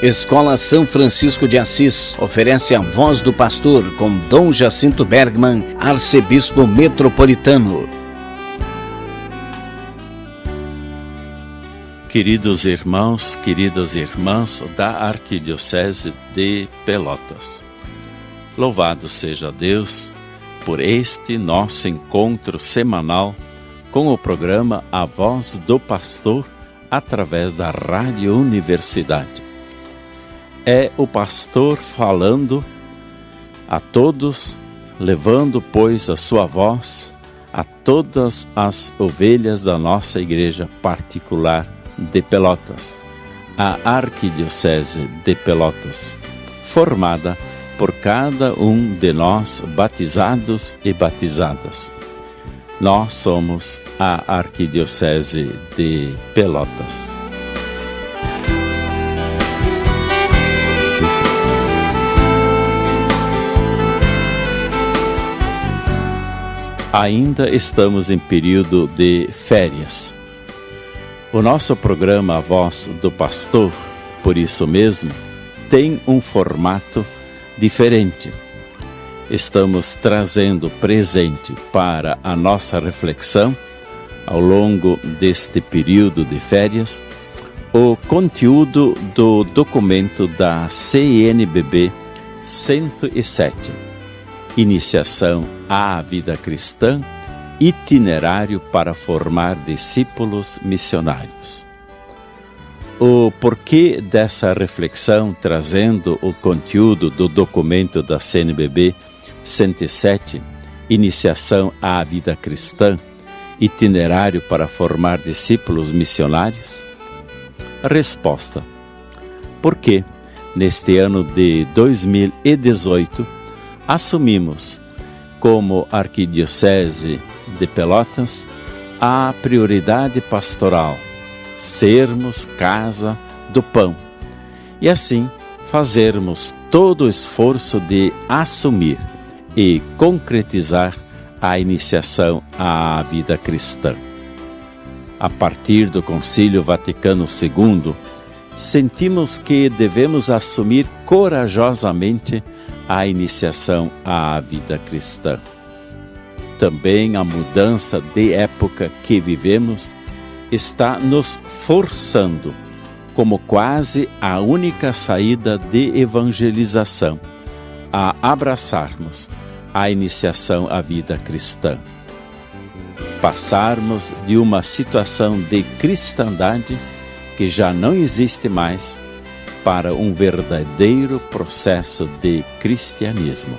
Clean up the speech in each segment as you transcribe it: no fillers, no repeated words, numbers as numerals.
Escola São Francisco de Assis oferece a Voz do Pastor com Dom Jacinto Bergman, arcebispo metropolitano. Queridos irmãos, queridas irmãs da Arquidiocese de Pelotas, louvado seja Deus por este nosso encontro semanal com o programa A Voz do Pastor através da Rádio Universidade. É o pastor falando a todos, levando, pois, a sua voz a todas as ovelhas da nossa igreja particular de Pelotas, a Arquidiocese de Pelotas, formada por cada um de nós batizados e batizadas. Nós somos a Arquidiocese de Pelotas. Ainda estamos em período de férias. O nosso programa A Voz do Pastor, por isso mesmo, tem um formato diferente. Estamos trazendo presente para a nossa reflexão, ao longo deste período de férias, o conteúdo do documento da CNBB 107, Iniciação à Vida Cristã, Itinerário para formar discípulos missionários. O porquê dessa reflexão, trazendo o conteúdo do documento da CNBB 107, Iniciação à Vida Cristã, Itinerário para formar discípulos missionários? A resposta: porque neste ano de 2018 assumimos como Arquidiocese de Pelotas a prioridade pastoral, sermos casa do pão, e assim fazermos todo o esforço de assumir e concretizar a iniciação à vida cristã. A partir do Concílio Vaticano II, sentimos que devemos assumir corajosamente a iniciação à vida cristã. Também a mudança de época que vivemos está nos forçando, como quase a única saída de evangelização, a abraçarmos a iniciação à vida cristã. Passarmos de uma situação de cristandade que já não existe mais para um verdadeiro processo de cristianismo.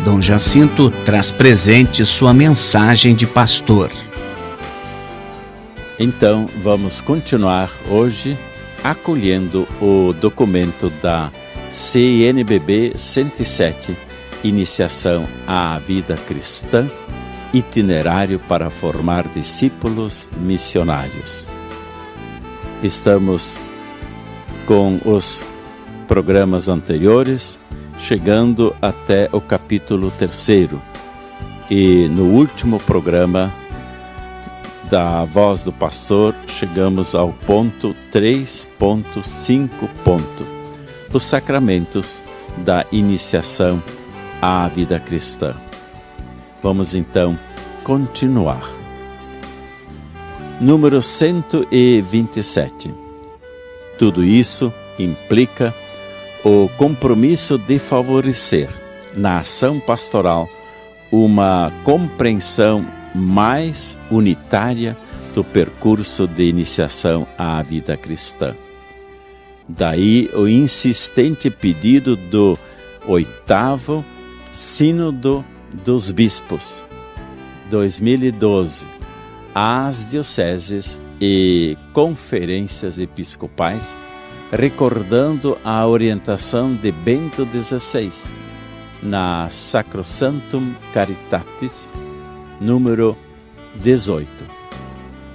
Dom Jacinto traz presente sua mensagem de pastor. Então, vamos continuar hoje acolhendo o documento da CNBB 107, Iniciação à Vida Cristã, Itinerário para formar discípulos missionários. Estamos com os programas anteriores, chegando até o capítulo 3, e no último programa da Voz do Pastor, chegamos ao ponto 3.5, os sacramentos da iniciação à vida cristã. Vamos então continuar. Número 127. Tudo isso implica o compromisso de favorecer, na ação pastoral, uma compreensão mais unitária do percurso de iniciação à vida cristã. Daí o insistente pedido do 8º Sínodo dos Bispos, 2012, às dioceses e conferências episcopais, recordando a orientação de Bento XVI, na Sacrosanctum Caritatis, número 18.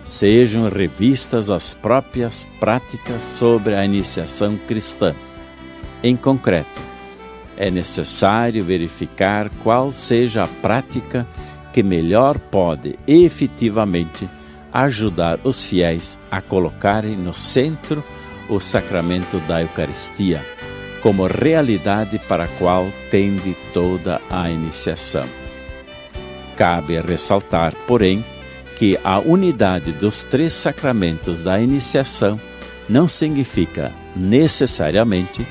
Sejam revistas as próprias práticas sobre a iniciação cristã, Em concreto, é necessário verificar qual seja a prática que melhor pode efetivamente ajudar os fiéis a colocarem no centro o sacramento da Eucaristia, como realidade para a qual tende toda a iniciação. Cabe ressaltar, porém, que a unidade dos 3 sacramentos da iniciação não significa necessariamente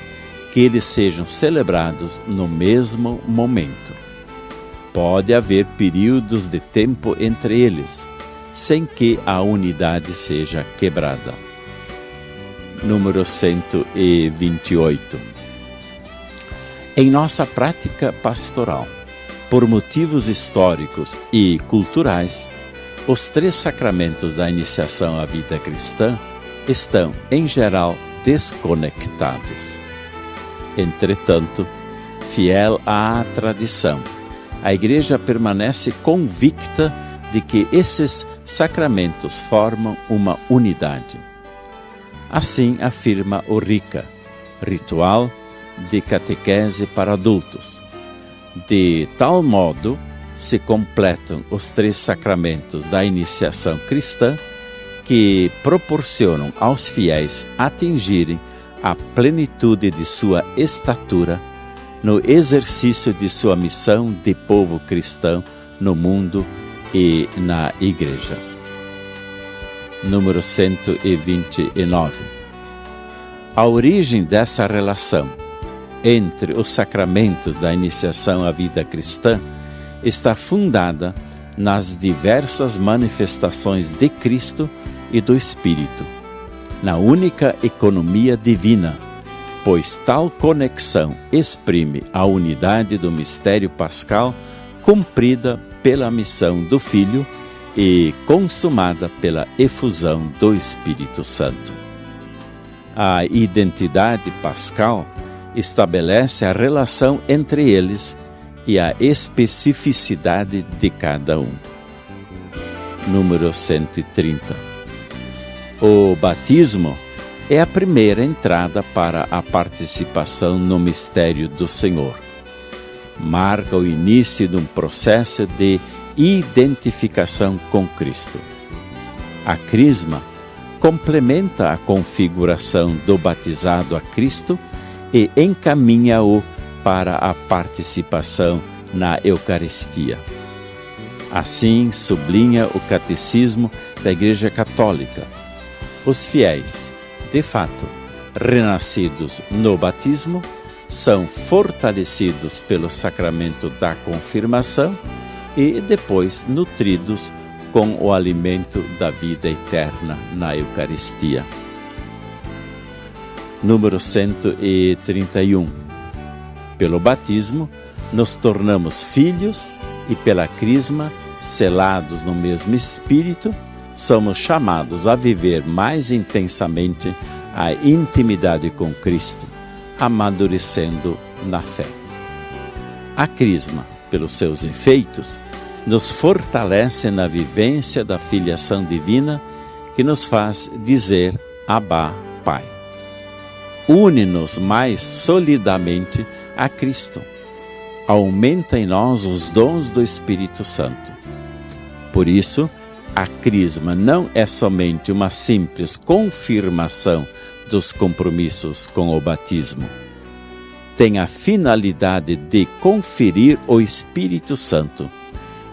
que eles sejam celebrados no mesmo momento. Pode haver períodos de tempo entre eles, sem que a unidade seja quebrada. Número 128. Em nossa prática pastoral, por motivos históricos e culturais, os 3 sacramentos da iniciação à vida cristã estão, em geral, desconectados. Entretanto, fiel à tradição, a Igreja permanece convicta de que esses sacramentos formam uma unidade. Assim afirma o RICA, Ritual de Catequese para Adultos. De tal modo, se completam os 3 sacramentos da iniciação cristã que proporcionam aos fiéis atingirem a plenitude de sua estatura no exercício de sua missão de povo cristão no mundo e na Igreja. Número 129. A origem dessa relação entre os sacramentos da iniciação à vida cristã está fundada nas diversas manifestações de Cristo e do Espírito, na única economia divina, pois tal conexão exprime a unidade do mistério pascal cumprida pela missão do Filho e consumada pela efusão do Espírito Santo. A identidade pascal estabelece a relação entre eles e a especificidade de cada um. Número 130. O batismo é a primeira entrada para a participação no mistério do Senhor. Marca o início de um processo de identificação com Cristo. A crisma complementa a configuração do batizado a Cristo e encaminha-o para a participação na Eucaristia. Assim sublinha o Catecismo da Igreja Católica. Os fiéis, de fato, renascidos no batismo, são fortalecidos pelo sacramento da confirmação e depois nutridos com o alimento da vida eterna na Eucaristia. Número 131. Pelo batismo, nos tornamos filhos e pela crisma, selados no mesmo Espírito, somos chamados a viver mais intensamente a intimidade com Cristo, amadurecendo na fé. A crisma, pelos seus efeitos, nos fortalece na vivência da filiação divina que nos faz dizer Abba, Pai. Une-nos mais solidamente a Cristo. Aumenta em nós os dons do Espírito Santo. Por isso, a crisma não é somente uma simples confirmação dos compromissos com o batismo. Tem a finalidade de conferir o Espírito Santo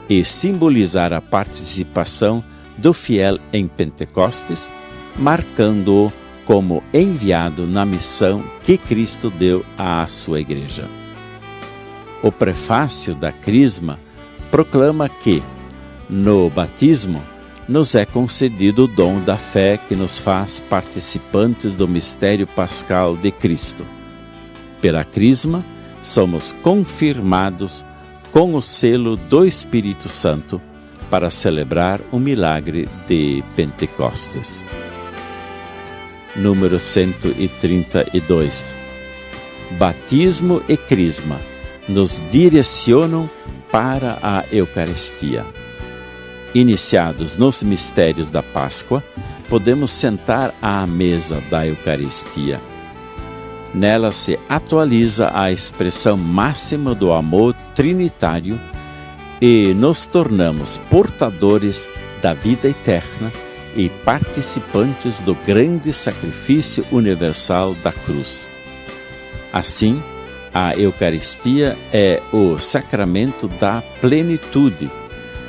e simbolizar a participação do fiel em Pentecostes, marcando-o como enviado na missão que Cristo deu à sua Igreja. O prefácio da crisma proclama que, no batismo, nos é concedido o dom da fé que nos faz participantes do mistério pascal de Cristo. Pela crisma, somos confirmados com o selo do Espírito Santo para celebrar o milagre de Pentecostes. Número 132. Batismo e crisma nos direcionam para a Eucaristia. Iniciados nos mistérios da Páscoa, podemos sentar à mesa da Eucaristia. Nela se atualiza a expressão máxima do amor trinitário e nos tornamos portadores da vida eterna e participantes do grande sacrifício universal da cruz. Assim, a Eucaristia é o sacramento da plenitude,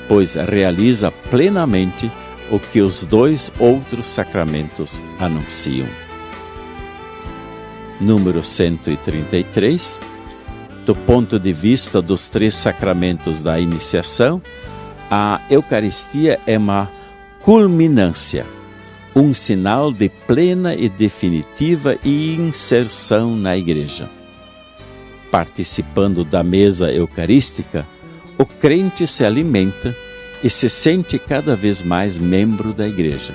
pois realiza plenamente o que os dois outros sacramentos anunciam. Número 133. Do ponto de vista dos 3 sacramentos da iniciação, a Eucaristia é uma culminância, um sinal de plena e definitiva inserção na Igreja. Participando da mesa eucarística, o crente se alimenta e se sente cada vez mais membro da Igreja.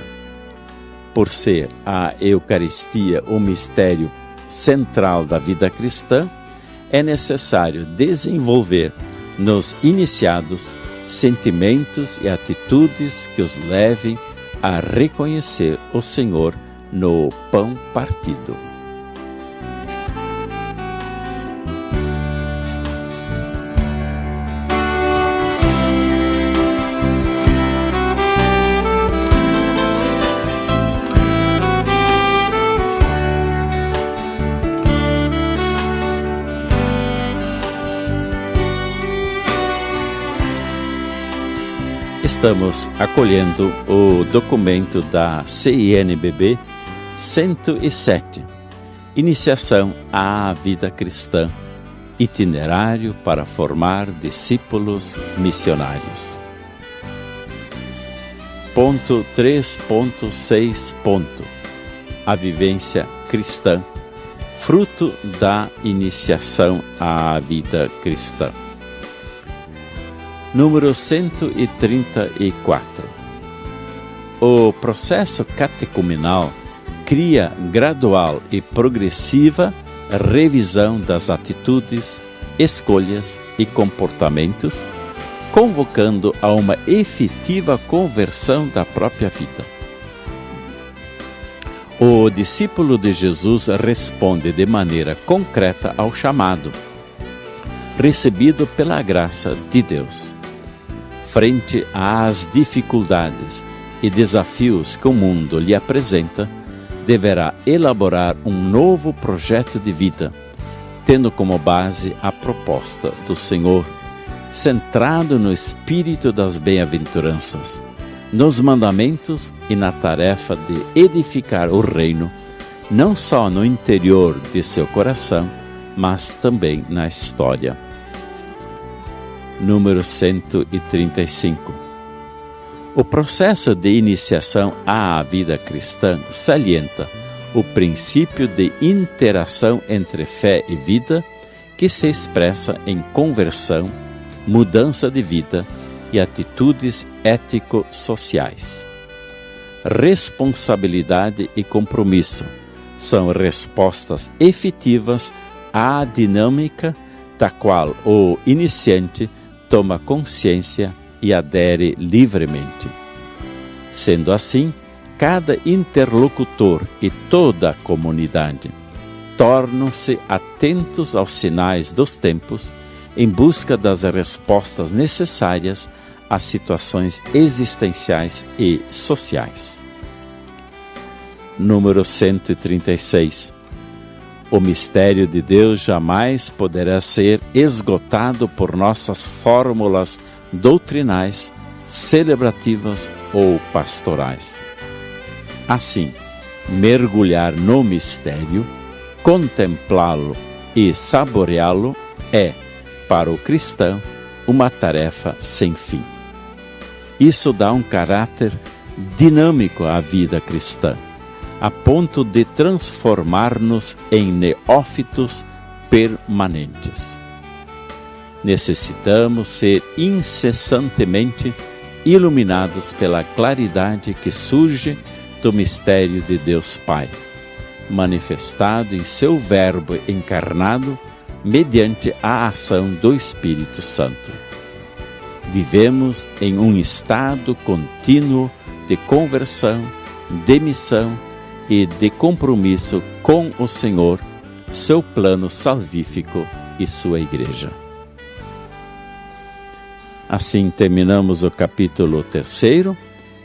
Por ser a Eucaristia o mistério central da vida cristã, é necessário desenvolver nos iniciados sentimentos e atitudes que os levem a reconhecer o Senhor no pão partido. Estamos acolhendo o documento da CINBB 107, Iniciação à Vida Cristã, Itinerário para formar discípulos missionários. Ponto 3.6. A vivência cristã, fruto da iniciação à vida cristã. Número 134. O processo catecumenal cria gradual e progressiva revisão das atitudes, escolhas e comportamentos, convocando a uma efetiva conversão da própria vida. O discípulo de Jesus responde de maneira concreta ao chamado, recebido pela graça de Deus. Frente às dificuldades e desafios que o mundo lhe apresenta, deverá elaborar um novo projeto de vida, tendo como base a proposta do Senhor, centrado no espírito das bem-aventuranças, nos mandamentos e na tarefa de edificar o reino, não só no interior de seu coração, mas também na história. Número 135. O processo de iniciação à vida cristã salienta o princípio de interação entre fé e vida, que se expressa em conversão, mudança de vida e atitudes ético-sociais. Responsabilidade e compromisso são respostas efetivas à dinâmica da qual o iniciante toma consciência e adere livremente. Sendo assim, cada interlocutor e toda a comunidade tornam-se atentos aos sinais dos tempos em busca das respostas necessárias às situações existenciais e sociais. Número 136. O mistério de Deus jamais poderá ser esgotado por nossas fórmulas doutrinais, celebrativas ou pastorais. Assim, mergulhar no mistério, contemplá-lo e saboreá-lo é, para o cristão, uma tarefa sem fim. Isso dá um caráter dinâmico à vida cristã, a ponto de transformar-nos em neófitos permanentes. Necessitamos ser incessantemente iluminados pela claridade que surge do mistério de Deus Pai, manifestado em seu Verbo encarnado mediante a ação do Espírito Santo. Vivemos em um estado contínuo de conversão, de missão e de compromisso com o Senhor, seu plano salvífico e sua igreja. Assim terminamos o capítulo 3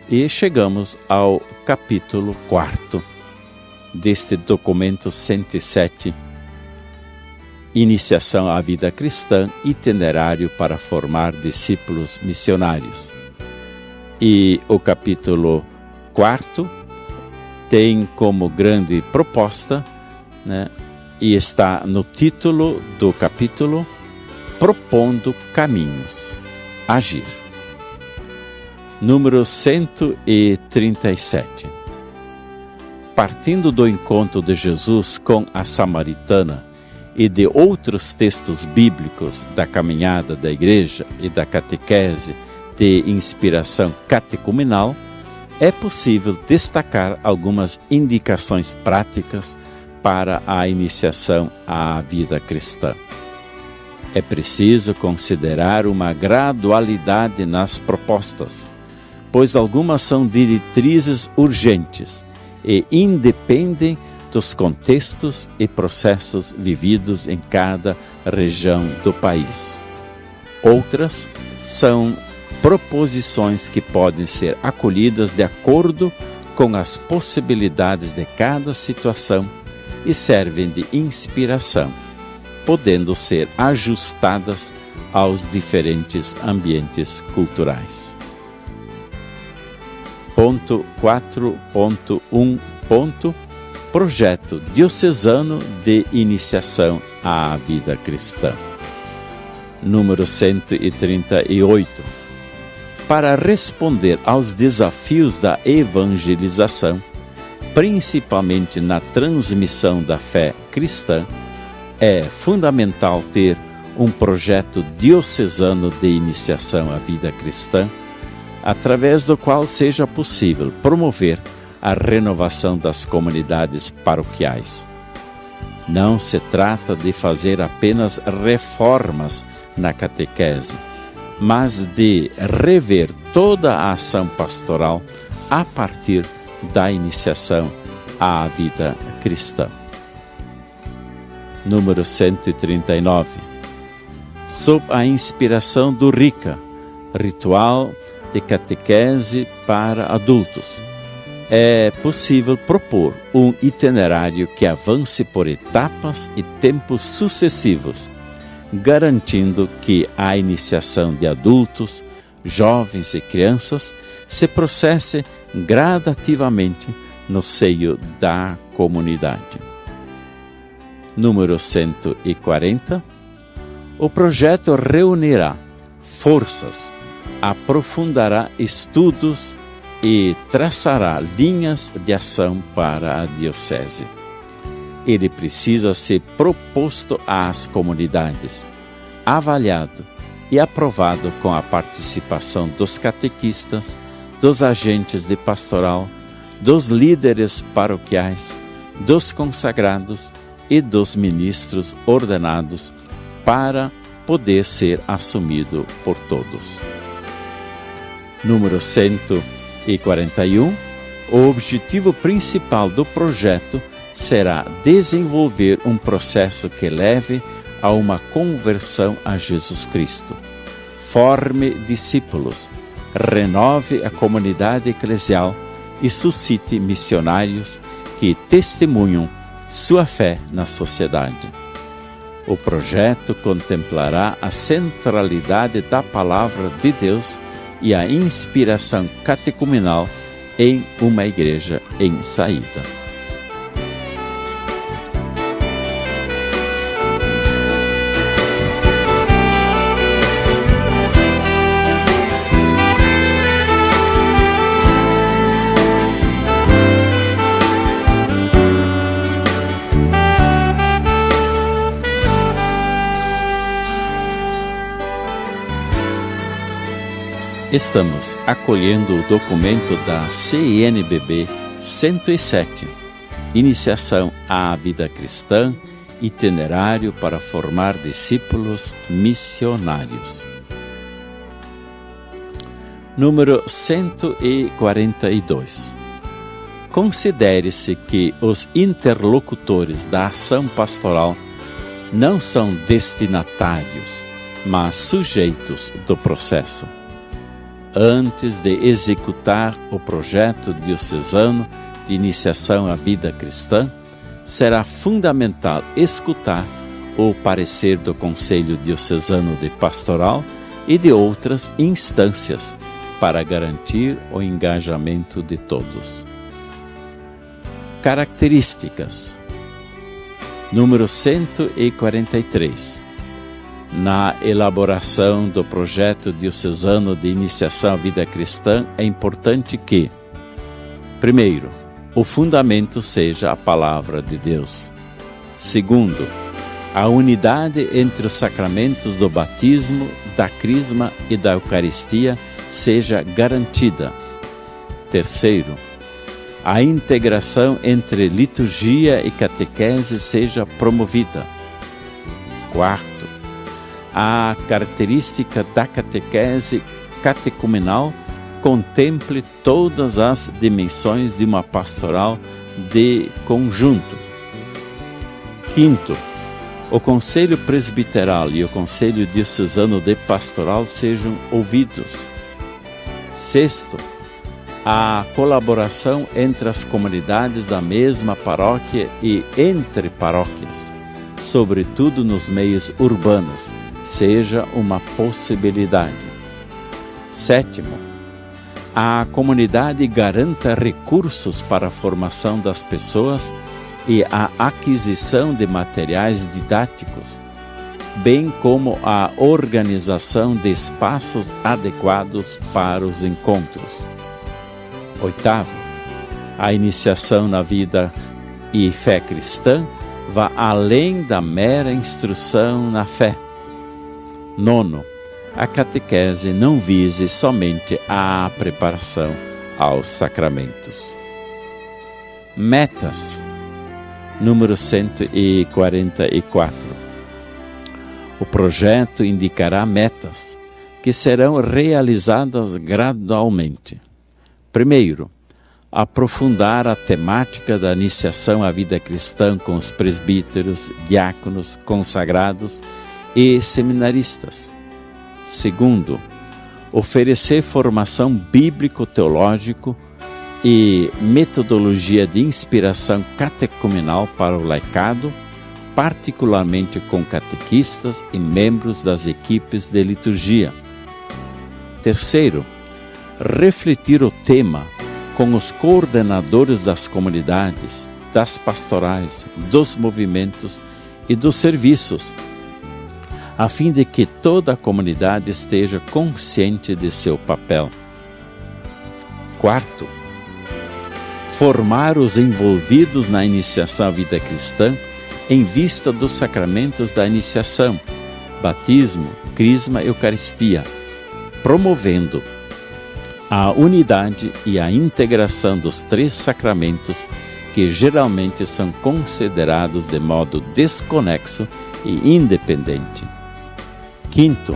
e chegamos ao capítulo 4 deste documento 107, Iniciação à Vida Cristã, itinerário para formar discípulos missionários. E o capítulo 4 tem como grande proposta, e está no título do capítulo, Propondo Caminhos, Agir. Número 137. Partindo do encontro de Jesus com a samaritana e de outros textos bíblicos da caminhada da igreja e da catequese de inspiração catecumenal, é possível destacar algumas indicações práticas para a iniciação à vida cristã. É preciso considerar uma gradualidade nas propostas, pois algumas são diretrizes urgentes e independem dos contextos e processos vividos em cada região do país. Outras são proposições que podem ser acolhidas de acordo com as possibilidades de cada situação e servem de inspiração, podendo ser ajustadas aos diferentes ambientes culturais. Ponto 4.1. Projeto Diocesano de Iniciação à Vida Cristã. Número 138. Para responder aos desafios da evangelização, principalmente na transmissão da fé cristã, é fundamental ter um projeto diocesano de iniciação à vida cristã, através do qual seja possível promover a renovação das comunidades paroquiais. Não se trata de fazer apenas reformas na catequese, mas de rever toda a ação pastoral a partir da iniciação à vida cristã. Número 139. Sob a inspiração do RICA, Ritual de Catequese para Adultos, é possível propor um itinerário que avance por etapas e tempos sucessivos, garantindo que a iniciação de adultos, jovens e crianças se processe gradativamente no seio da comunidade. Número 140. O projeto reunirá forças, aprofundará estudos e traçará linhas de ação para a diocese. Ele precisa ser proposto às comunidades, avaliado e aprovado com a participação dos catequistas, dos agentes de pastoral, dos líderes paroquiais, dos consagrados e dos ministros ordenados para poder ser assumido por todos. Número 141. O objetivo principal do projeto será desenvolver um processo que leve a uma conversão a Jesus Cristo, forme discípulos, renove a comunidade eclesial e suscite missionários que testemunham sua fé na sociedade. O projeto contemplará a centralidade da Palavra de Deus e a inspiração catecumenal em uma igreja em saída. Estamos acolhendo o documento da CNBB 107, Iniciação à Vida Cristã, itinerário para formar discípulos missionários. Número 142. Considere-se que os interlocutores da ação pastoral não são destinatários, mas sujeitos do processo. Antes de executar o projeto diocesano de iniciação à vida cristã, será fundamental escutar o parecer do Conselho Diocesano de Pastoral e de outras instâncias para garantir o engajamento de todos. Características. Número 143. Na elaboração do projeto diocesano de iniciação à vida cristã, é importante que, primeiro, o fundamento seja a palavra de Deus. Segundo, a unidade entre os sacramentos do batismo, da crisma e da Eucaristia seja garantida. Terceiro, a integração entre liturgia e catequese seja promovida. Quarto, a característica da catequese catecumenal contemple todas as dimensões de uma pastoral de conjunto. Quinto, o Conselho Presbiteral e o Conselho Diocesano de Pastoral sejam ouvidos. Sexto, a colaboração entre as comunidades da mesma paróquia e entre paróquias, sobretudo nos meios urbanos, seja uma possibilidade. Sétimo, a comunidade garanta recursos para a formação das pessoas e a aquisição de materiais didáticos, bem como a organização de espaços adequados para os encontros. Oitavo, a iniciação na vida e fé cristã vá além da mera instrução na fé. Nono, a catequese não vise somente a preparação aos sacramentos. Metas. Número 144. O projeto indicará metas que serão realizadas gradualmente. Primeiro, aprofundar a temática da iniciação à vida cristã com os presbíteros, diáconos, consagrados e seminaristas. Segundo, oferecer formação bíblico-teológico e metodologia de inspiração catecumenal para o laicado, particularmente com catequistas e membros das equipes de liturgia. Terceiro, refletir o tema com os coordenadores das comunidades, das pastorais, dos movimentos e dos serviços, a fim de que toda a comunidade esteja consciente de seu papel. Quarto, formar os envolvidos na iniciação à vida cristã em vista dos sacramentos da iniciação, batismo, crisma e Eucaristia, promovendo a unidade e a integração dos três sacramentos que geralmente são considerados de modo desconexo e independente. Quinto,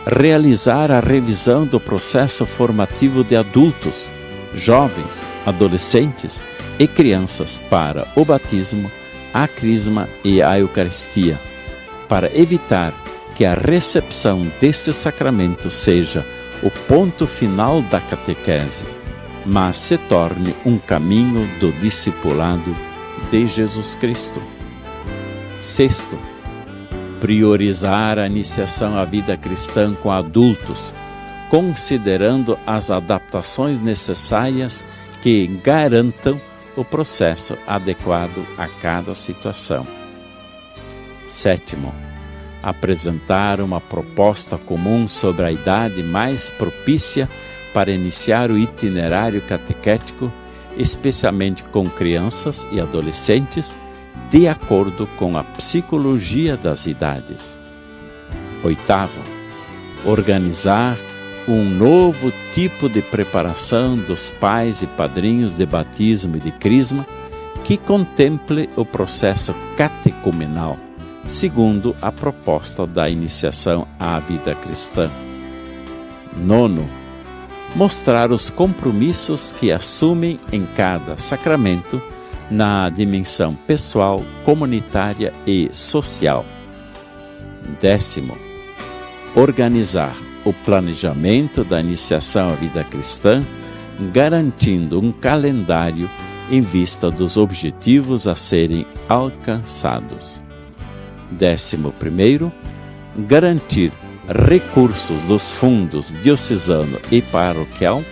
realizar a revisão do processo formativo de adultos, jovens, adolescentes e crianças para o batismo, a crisma e a Eucaristia, para evitar que a recepção destes sacramentos seja o ponto final da catequese, mas se torne um caminho do discipulado de Jesus Cristo. Sexto, priorizar a iniciação à vida cristã com adultos, considerando as adaptações necessárias que garantam o processo adequado a cada situação. Sétimo, apresentar uma proposta comum sobre a idade mais propícia para iniciar o itinerário catequético, especialmente com crianças e adolescentes, de acordo com a psicologia das idades. Oitavo, organizar um novo tipo de preparação dos pais e padrinhos de batismo e de crisma que contemple o processo catecumenal, segundo a proposta da iniciação à vida cristã. Nono, mostrar os compromissos que assumem em cada sacramento na dimensão pessoal, comunitária e social. 10º, organizar o planejamento da iniciação à vida cristã, garantindo um calendário em vista dos objetivos a serem alcançados. 11º, garantir recursos dos fundos diocesano e paroquial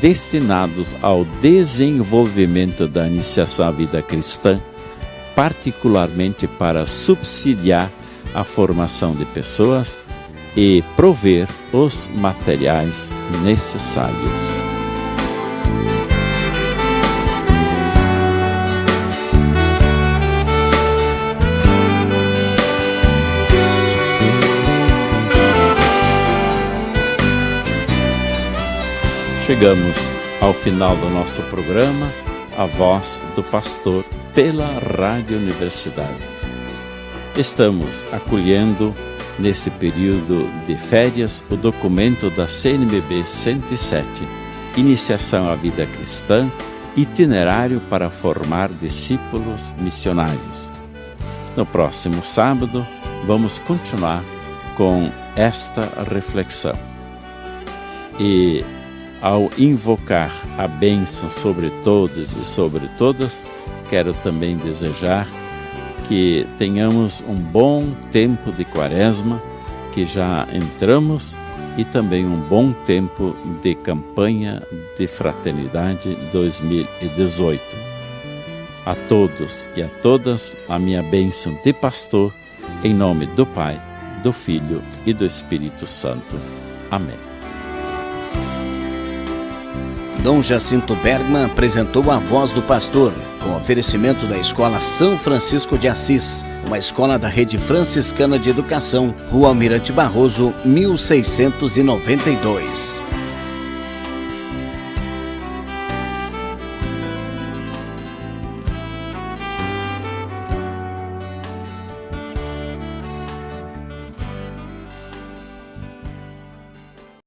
destinados ao desenvolvimento da iniciação à vida cristã, particularmente para subsidiar a formação de pessoas e prover os materiais necessários. Chegamos ao final do nosso programa, A Voz do Pastor, pela Rádio Universidade. Estamos acolhendo, nesse período de férias, o documento da CNBB 107, Iniciação à Vida Cristã, Itinerário para formar discípulos missionários. No próximo sábado, vamos continuar com esta reflexão. E ao invocar a bênção sobre todos e sobre todas, quero também desejar que tenhamos um bom tempo de Quaresma, que já entramos, e também um bom tempo de campanha de fraternidade 2018. A todos e a todas, a minha bênção de pastor, em nome do Pai, do Filho e do Espírito Santo. Amém. Dom Jacinto Bergman apresentou A Voz do Pastor, com oferecimento da Escola São Francisco de Assis, uma escola da Rede Franciscana de Educação, Rua Almirante Barroso, 1692.